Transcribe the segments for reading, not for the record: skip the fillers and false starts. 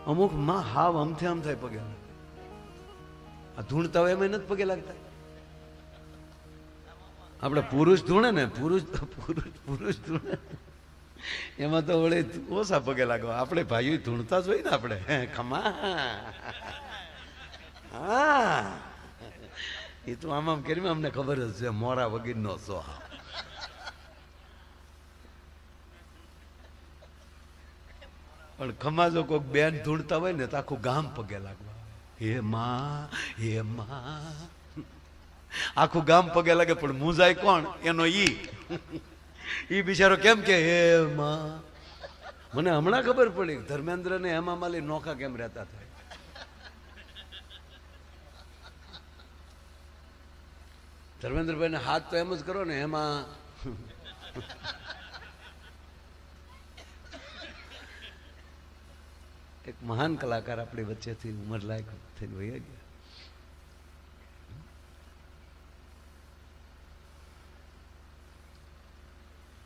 અમુક માં હાવ આમથી આમ થાય પગે આ ધૂણતા હોય એમાં નથી પગે લાગતા. આપણે પુરુષ ધૂણે ને પુરુષ ધૂણે એમાં તો વળે ઓછા પગે લાગો. આપણે ભાઈઓ ધૂણતા જ હોય ને આપણે ખમા હા એ તો આમ કરી અમને ખબર જ છે મોરા વગીરનો સો. પણ ખમા જો કોઈક બેન ધૂણતા હોય ને તો આખું ગામ પગે લાગવા હે માં હે માં આખું ગામ પગે લાગે. પણ મુંજાય કોણ? એનો ઈ બિચારો કેમ કે હે માં. મને હમણાં ખબર પડી ધર્મેન્દ્ર ને હેમા માલી નોખા કેમ રહેતા થાય. ધર્મેન્દ્રભાઈ ને હાથ તો એમ જ કરો ને એમાં એક મહાન કલાકાર આપણી વચ્ચેથી ઉંમર લાયક થઈને વહી ગયા.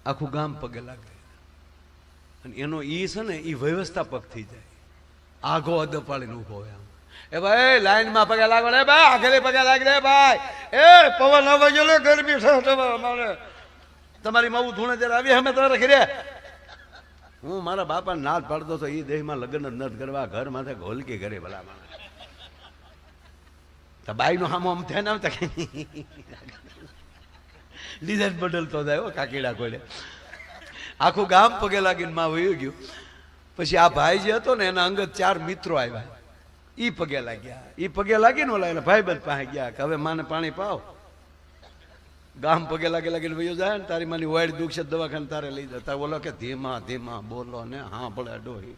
આખું ગામ પગે લાગે અને એનો ઈ છે ને ઈ વ્યવસ્થાપક થઈ જાય. આઘો અદપાડીને ઉભો હોય આમ એ ભાઈ લાઈન માં પગે લાગો રે ભાઈ આગળ પગે લાગ રે ભાઈ એ પવન હવે ગયો ગરમી મારે તમારી માવું ધૂણે જયારે આવી અમે તમારે ઘરે હું મારા બાપા નાદ પાડતો હતો એ દેહમાં લગ્ન જ નથી કરવા ઘર માથે ઘોલકી ઘરે ભલા માણે તો બાઈ નું હામો આમ થયા આવતા ડિઝાઇન બદલતો જાય કાકીડા કોઈને આખું ગામ પગે લાગીને માં વયું ગયું. પછી આ ભાઈ જે હતો ને એના અંગત 4 મિત્રો આવ્યા ઈ પગે લાગ્યા. ઈ પગે લાગીને ઓલા એના ભાઈબંધ પાસે ગયા કે હવે માને પાણી પાવ. ગામ પગે લાગીને વયો જાય ને તારી માની વાઈડ દુઃખ છે દવાખાને તારે લઈ જતા. બોલો કે ધીમા ધીમા બોલો ને હા ભલે ડોહી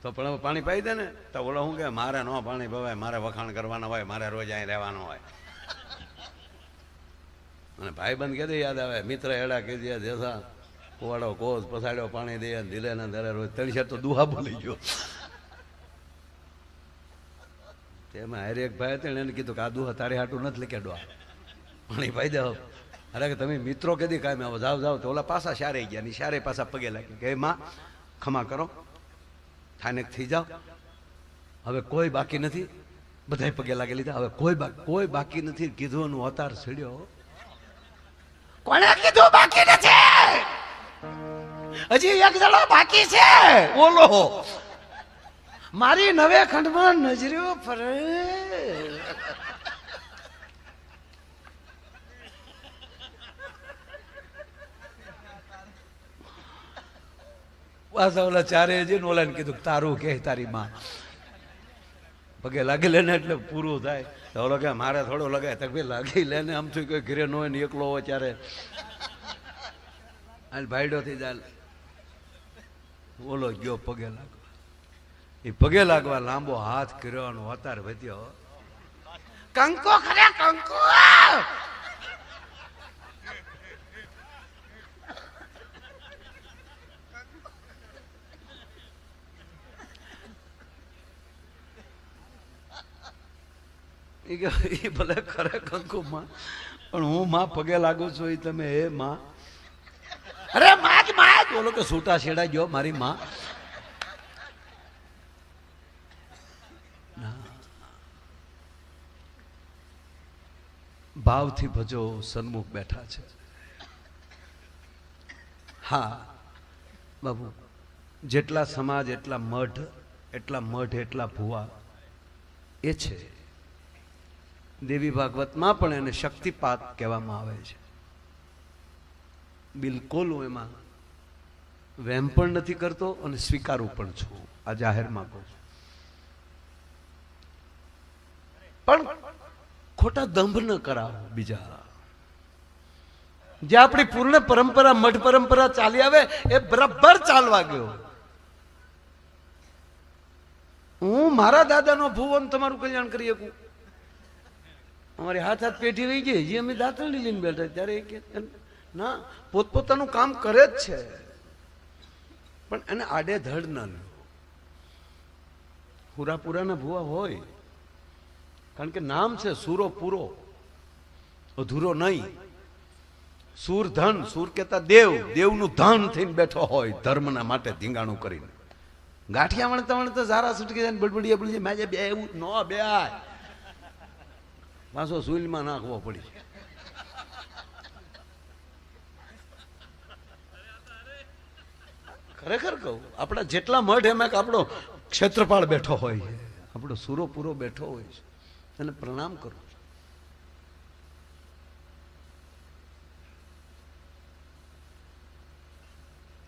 તો પણ હવે પાણી પાઈ દે ને તો બોલો શું કે મારે ન પાણી પવાય મારે વખાણ કરવાના હોય મારે રોજ અહીં રહેવાનું હોય. અને ભાઈબંધ કે યાદ આવે મિત્ર એડા કીધે દેસા કુવાડો કોસ પસાડ્યો પાણી દે ધીરે ને ધરે રોજ 3 તો દુહા બોલી ગયો. એમાં હારે એક ભાઈ હતા એને કીધું કે આ દુહા તારે હાટું નથી લીકેડો પાણી પાઈ દે. અરે કે તમે મિત્રો કદી કાંઈ આવો જાવ તો ઓલા પાછા શારે ગયા ની શારે પાછા પગે લાગી કે માં ખમા કરો થાનેક થઈ જાઓ હવે કોઈ બાકી નથી. બધા પગે લાગી લીધા હવે કોઈ બાકી નથી. કીધું નું અતાર છેડ્યો. કોણે કીધું બાકી નથી? હજી એક જણો બાકી છે. બોલો મારી નવે ખંડમાં નજર્યો ફરે. પાછા ઓલા ચારે જઈને ઓલા ને કીધું તારું કે તારી માં પગે લાગી લે ને એટલે પૂરું થાય. તો ઓલો કે મારે થોડો લગાય તો ભાઈ લાગી લે ને આમ થયું કોઈ ઘરે ન હોય ને એકલો હોય ત્યારે ભાઈડો થઈ જાય. ઓલો ગયો પગે લાગવા. એ પગે લાગવા લાંબો હાથ કર્યો અતાર વધ્યો કંકો ખરે કંકો. એ ભલે ખરે કંકુ માં પણ હું માં પગે લાગુ છું એ તમે હે માં. અરે માં બોલો કે છૂટા છેડા ગયો મારી માં. ભાવથી ભજો સન્મુખ બેઠા છે. હા બાબુ જેટલા સમાજ એટલા મઢ એટલા ભુવા એ છે. દેવી ભાગવતમાં પણ એને શક્તિપાત કહેવામાં આવે છે. બિલકુલ હું એમાં વહેમ પણ નથી કરતો અને સ્વીકારું પણ છું. આ જાહેરમાં કહું છું. પણ ખોટા દંભ ન કરાવો બીજા. જે આપણી પૂર્ણ પરંપરા મઠ પરંપરા ચાલી આવે એ બરાબર ચાલવા ગયો. હું મારા દાદાનો ભુવન તમારું કલ્યાણ કરી શકું. અમારી હાથ પેઢી રહી ગઈ જે અમે દાંતરડી લઈને બેઠા ત્યારે ના પોતપોતાનું કામ કરે જ છે પણ એને આડે ધડ ના લો. પૂરાના ભુવા હોય કારણ કે નામ છે સૂરો પૂરો અધૂરો નહીં. સૂરધન, સૂર કહેતા દેવ, દેવનું ધન થઈને બેઠો હોય ધર્મના માટે ધીંગાણું કરીને. ગાંઠિયા વણતા વણતા ઝારા છૂટકી જાય, બડબડિયા પડી જાય, મેજે બે એવું ન બે પાછો સુઈલમાં નાખવો પડી. ખરેખર કહું, આપણા જેટલા મઢ એમાં આપણો ક્ષેત્રપાળ બેઠો હોય છે, આપણો સૂરો પૂરો બેઠો હોય છે, એને પ્રણામ કરું.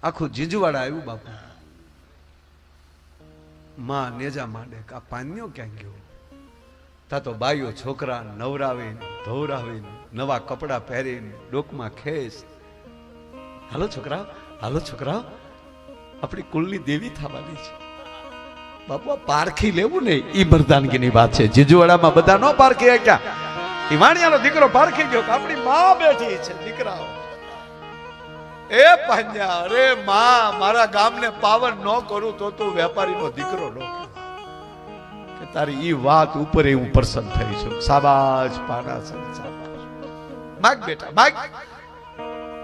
આખું જીંજવાડા આવ્યું બાપુ. માં નેજા માંડે આ પાન્યો ક્યાં ગયો? તા તો બાઈઓ છોકરા નવરાવીને ધોવરાવીને નવા કપડા પહેરીને ડોકમાં ખેસ, હાલો છોકરા, હાલો છોકરા, આપણી કુલની દેવી થવાની છે. બાપુ આ પારખી લેવું ને ઈ મરદાનગીની વાત છે. જીજુવાડામાં બધા નો પારખી ક્યાં? ઈ વાણિયાનો દીકરો પારખી ગયો કે આપણી માં બેઠી છે. દીકરાઓ એ પાંજા, અરે માં, મારા ગામને પાવન ન કરું તો તું વેપારીનો દીકરો ન કે તારી ઈ વાત ઉપર હું પ્રસન્ન થઈ છું. શાબાશ પાના શાબાશ. માગ બેટા માગ,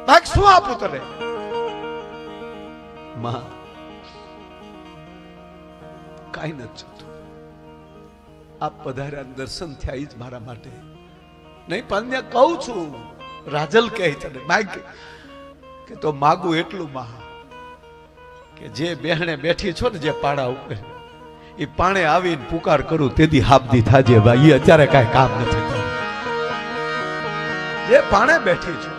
માગ, શું આપું તને? માં કાઈ નથી જોતું, આપ પધાર્યા દર્શન થયા જ મારા માટે. નહીં પાંજા કહું છું, રાજલ કહે તને માગ કે તો માગું એટલું માં કે જે બહેણે બેઠી છો ને જે પાડા ઉપર, એ પાણે આવીને પુકાર કરું તેથી હાબદી થાજે ભાઈ. એ અત્યારે કાંઈ કામ નથી. જે પાણે બેઠી છો,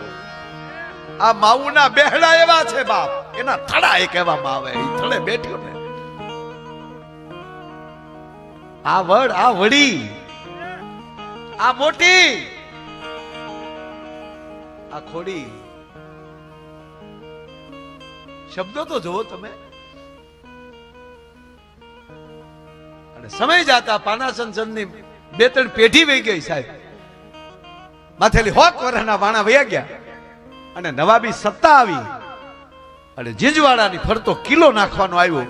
આ માવુના બેહડા એવા છે બાપ, એના થડા એક કહેવામાં આવે. એ થડે બેઠ્યો ને આ વડ, આ વડી, આ મોટી, આ ખોડી, શબ્દો તો જુઓ તમે. અને સમય જાતા પાનાસન ની 2-3 પેઢી વહી ગઈ સાહેબ. માથેલી 100 વર્ષના વાણા વયા ગયા અને નવાબી સત્તા આવી અને જીંજવાડાની ફરતો કિલ્લો નાખવાનો આવ્યો.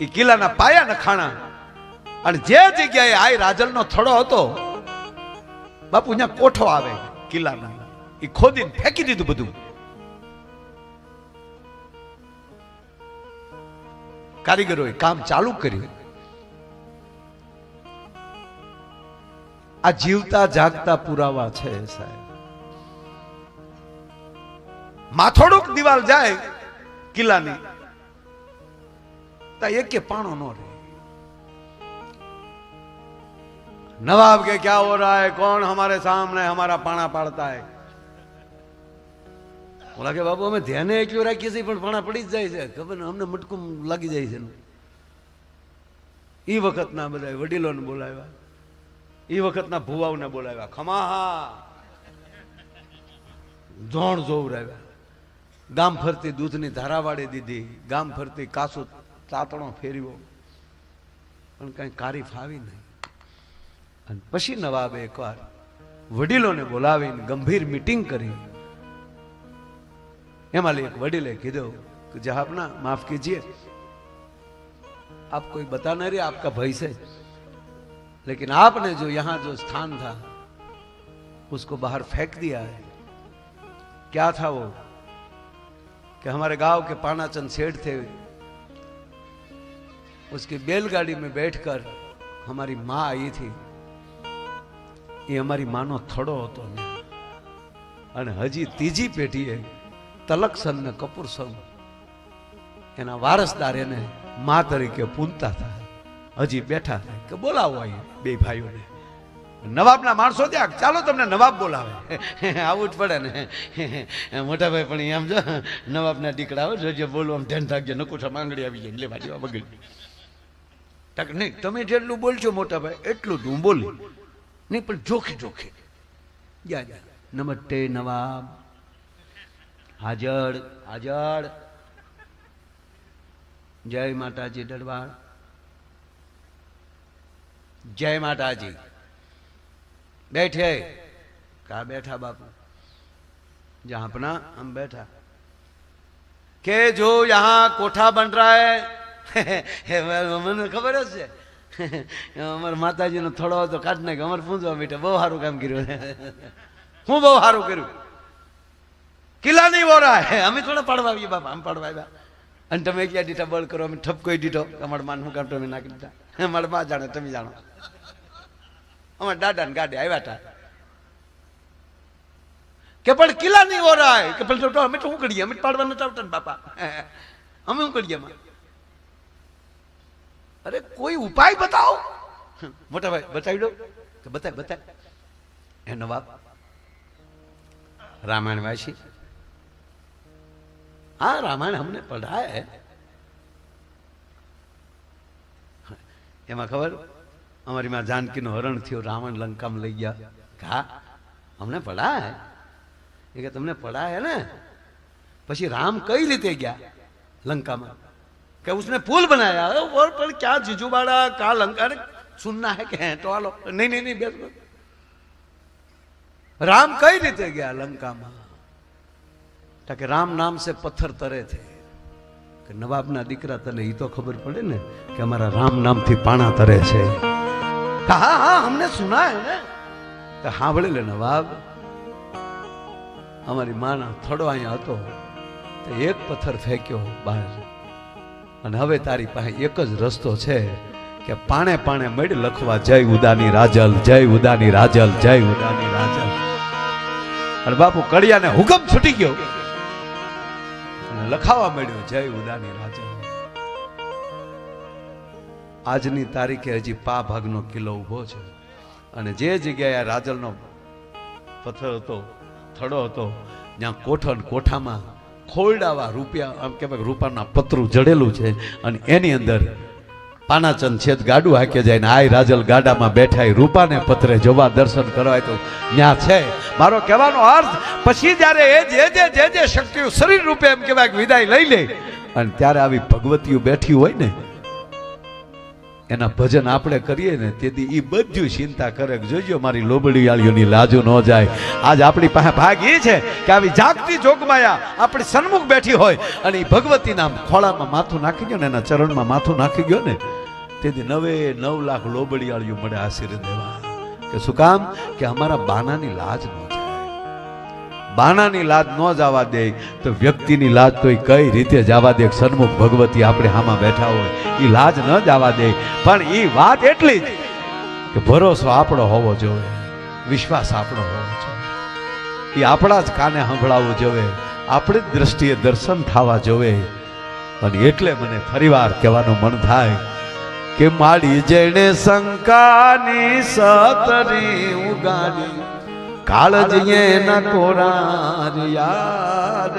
એ કિલ્લાના પાયા નખાણા અને જે જગ્યાએ આ રાજલનો થડો હતો બાપુ, ત્યાં કોઠો આવે કિલ્લાના, એ ખોદીને ફેંકી દીધું બધું. કારીગરોએ કામ ચાલુ કર્યું. આ જીવતા જાગતા પુરાવા છે સાહેબ. માથોડુક દિવાલ જાય કિલ્લાની તા એક પાણો નો રહે. नवाब के क्या हो रहा है, कौन हमारे सामने हमारा पाना पाड़ता है? बोला के बाबू हमें ध्यान એટલું રાખીએ છીએ પણ પાણા પડી જ જાય છે, ખબર ને અમને મટકું લાગી જાય છે. એ વખતના બધા વડીલોને બોલાવ્યા, એ વખતના ભુવાઓને બોલાવ્યા, ખમાહા ધોણ જોવરાવ્યા, ગામ ફરતી દૂધની ધારા વાળી દીધી, ગામ ફરતી કાસુ તાતણો ફેરવ્યો, પણ કઈ કારી ફાવી નહીં. અને પછી નવાબે એકવાર વડીલોને બોલાવીને ગંભીર મીટિંગ કરી. એમાં એક વડીલે કીધું कि जहाब ना माफ कीजिए, आप कोई बता नहीं रहे आपका भय से, लेकिन आपने जो यहाँ जो स्थान था उसको बाहर फेंक दिया है. क्या था वो कि हमारे गांव के पानाचंद सेठ थे, उसकी बैलगाड़ी में बैठकर हमारी माँ आई थी. ये हमारी मानो थड़ो होतो ने અને હજી ત્રીજી પેઢીએ તલકસન ને કપૂર સૌ એના વારસદાર એને માં તરીકે પૂનતા થાય. હજી બેઠા થાય કે બોલાવો અહીં બે ભાઈઓને. નવાબના માણસો ત્યાં, ચાલો તમને નવાબ બોલાવે. આવું જ પડે ને મોટા ભાઈ. પણ એમ જો નવાબના દીકરા આવે જોજે બોલવામાં ધ્યાન રાખજો, નકુઠા માંગડી આવી જાય એટલે ભાઈ બગડી. નહીં તમે જેટલું બોલશો મોટા ભાઈ એટલું જ હું બોલી નહીં, પણ જોખે જોખે. નમસ્તે નવાબ, હાજર હાજર, જય માતાજી દરબાર, જય माताजी. बैठे कहा बैठा बापू, जहां अपना हम बैठा के जो यहाँ कोठा बन रहा है મને ખબર જ છે અમારા માતાજીનો થોડો હતો કાઢ નાખ્યો. અમારે પૂંજવા બેઠા બહુ સારું કામ કર્યું. હું બહુ સારું કર્યું. કિલ્લા નહીં વોરાય, અમે થોડા પાડવા આવીએ બાપા, આમ પાડવા આવ્યા. અને તમે ક્યાં દીઠા બળ કરો, અમે ઠપકો દીધો, અમારા માન શું કામ તમે નાખી દીધા, અમારા બા જાણે તમે જાણો, અમારા દાદા ને ગાડે આવ્યા હતા કે પણ કિલ્લા નહીં ઓરાય, કે પણ અમે તો શું કરીએ, અમે પાડવા નથી આવતા ને બાપા, અમે શું કરીએ એમાં? અરે કોઈ ઉપાય બતાવો. મોટા ભાઈ બતાવી દો કે બતાય. એ નવાબ रामायण वासी, हाँ रामायण हमने पढ़ा है, एमा खबर हमारी माँ जानकी नो हरण थयो, रावण लंका में लई गया, कहा हमने पढ़ा है, ये कि तुमने पढ़ा है ना? પછી राम कई रीते गया लंका में, कि उसने पुल बनाया और पर क्या जीजूबाड़ा का लंका, अरे सुनना है कि तो आलो, नहीं बेस, राम कई रीते गया लंका में, ताकि राम नाम से पत्थर तरे थे, कि नवाब ना दीकरा तने ही तो खबर पड़े ने कि हमारा राम नाम थी पाना तरे छे। हाँ हमने सुना है ना। तो हाँ बोले ले नवाब, हमारी माँ ना थोड़ो अहीं हतो तो एक पत्थर फेंक्यो बहार, अने हवे तारी पासे एक ज रस्तो छे कि पाणे पाणे मळ लखवा जय उदानी राजल, जय उदानी राजल, जय उदानी राजल। अरे बापू कड़िया ने हुकम छूटी गयो, लखावा मळ्यो जय उदानी राजल। આજની તારીખે હજી પા ભાગનો કિલ્લો ઉભો છે, અને જે જગ્યાએ રાજલનો પથ્થર હતો, થડો હતો, જ્યાં કોઠામાં ખોરડાવા રૂપિયા, આમ કહેવાય રૂપાના પતરું જડેલું છે, અને એની અંદર પાનાચંદ છેદ ગાડું હાકે જાય ને આય રાજલ ગાડામાં બેઠા રૂપાને પથરે જવા દર્શન કરવા, તો ત્યાં છે મારો કહેવાનો અર્થ। પછી જ્યારે એ જે શક્તિઓ શરીર રૂપે એમ કહેવાય વિદાય લઈ લે, અને ત્યારે આવી ભગવતીઓ બેઠી હોય ને, એના ભજન આપણે કરીએ ને તેથી એ બધું ચિંતા કરે કે જોજો મારી લોબડીયાળીઓની લાજુ ન જાય। આજ આપણી પાસે ભાગ એ છે કે આવી જાગતી જોગમાયા આપણી સન્મુખ બેઠી હોય, અને એ ભગવતીના ખોળામાં માથું નાખી ગયો ને, એના ચરણમાં માથું નાખી ગયો ને, તેથી 9 લાખ લોબડીયાળીઓ મળે આશીર્વાદ દેવા, કે શું કામ? કે અમારા બાનાની લાજ ન જાય। બાનાની લાજ ન જવા દે તો વ્યક્તિની લાજ તો કઈ રીતે જવા દે? સન્મુખ ભગવતી આપણે હામાં બેઠા હોય એ લાજ ન જવા દે। પણ એ વાત એટલી જ કે ભરોસો આપણો હોવો જોઈએ, વિશ્વાસ આપણો હોવો જોઈએ, એ આપણા જ કાને સંભળાવવું જોઈએ, આપણી જ દ્રષ્ટિએ દર્શન થવા જોઈએ। અને એટલે મને ફરીવાર કહેવાનું મન થાય કે માડી જેણે શંકાની સતરી ઉગાડી, કાળજીએ ન કોરાર યાર।